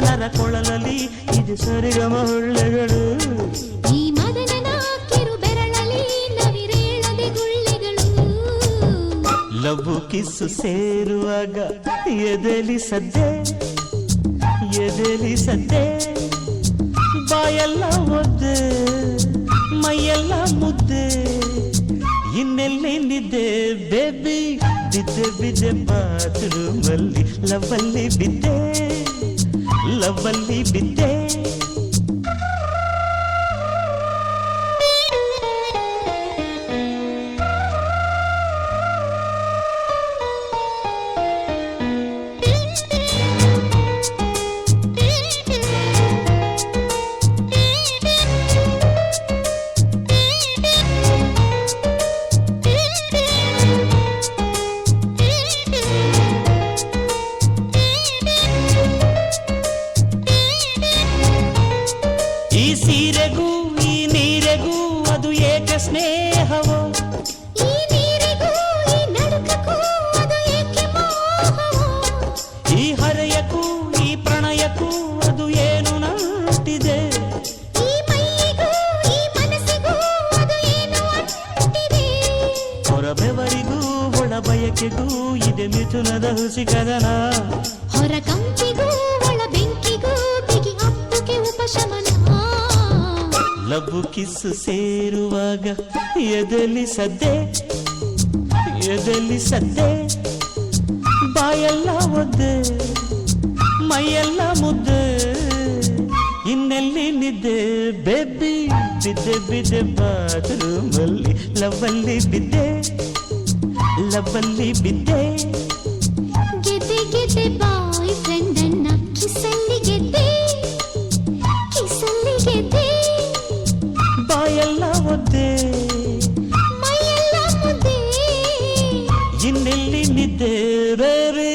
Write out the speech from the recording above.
ನರಕೊಳಲಲ್ಲಿ ಇದು ಸರಿಗಮ ಹೊಳ್ಳೆಗಳು ಈ ಮದನನ ಕಿರು ಬೆರಳಲ್ಲಿ ನವಿರೇಳದೆ ಗುಳ್ಳೆಗಳು ಲವ್ವು ಕಿಸ್ಸು ಸೇರುವಾಗ ಎದೆಲಿ ಸದ್ದೆ ಎದೆಲಿ ಸದ್ದೆ ಬಾಯೆಲ್ಲ ಒದ್ದೆ ಮೈಯೆಲ್ಲ ಮುದ್ದೆ ಇನ್ನೆಲ್ಲಿ ನಿದ್ದೆ ಬೇಬಿ ಬಿದ್ದೆ ಬಿದ್ದೆ ಬಾತ್ರೂಮಲ್ಲಿ ಲವ್ವಲ್ಲಿ ಬಿದ್ದೆ ಲವ್ವಲ್ಲಿ ಬಿದ್ದೆ ಈ ಸೀರೆಗೂ ಈ ನೀರೆಗೂ ಅದು ಏಕ ಸ್ನೇಹವೋ ಈ ನೀರಿಗೂ ಈ ನಡುಕಕ್ಕೂ ಅದು ಏಕೆ ಮೋಹವೋ ಈ ಹರೆಯಕ್ಕೂ ಈ ಪ್ರಣಯಕ್ಕೂ ಅದು ಏನು ನಂಟಿದೆ ಈ ಮೈಯಿಗೂ ಈ ಮನಸ್ಸಿಗೂ ಅದು ಏನು ಅಂಟಿದೆ ಹೊರಬೆವರಿಗೂ ಒಳ ಬಯಕೆಗೂ ಇದೆ ಮಿಥುನದ ಹುಸಿ ಕದನ ಹೊರ ಕಂಪಿಗೂ ಒಳ ಬೆಂಕಿಗೂ ಬಿಗಿ ಅಪ್ಪುಗೆ ಉಪಶಮನ ಲವ್ವು ಕಿಸ್ಸು ಸೇರುವಾಗ ಎದೆಲಿ ಸದ್ದೆ ಎದೆಲಿ ಸದ್ದೆ ಬಾಯೆಲ್ಲ ಒದ್ದೆ ಮೈಯೆಲ್ಲ ಮುದ್ದೆ ಇನ್ನೆಲ್ಲಿ ನಿದ್ದೆ ಬೇಬಿ ಬಿದ್ದೆ ಬಿದ್ದೆ ಬಾತ್ರೂಮಲ್ಲಿ ಲವ್ವಲ್ಲಿ ಬಿದ್ದೆ ಲವ್ವಲ್ಲಿ ಬಿದ್ದೆ ಗೆದ್ದೆ ಗೆದ್ದೆ ಬಾಯ್ ಫ್ರೆಂಡ್ ಅನ್ನ ಕಿಸಲ್ಲಿ ಗೆದ್ದೆ ಕಿಸಲ್ಲಿ ಗೆದ್ದೆ ಬಾಯೆಲ್ಲ ಒದ್ದೆ ಮೈಯೆಲ್ಲ ಮುದ್ದೆ ಇನ್ನೆಲ್ಲಿ ನಿದ್ದೆ ಬೇರೆ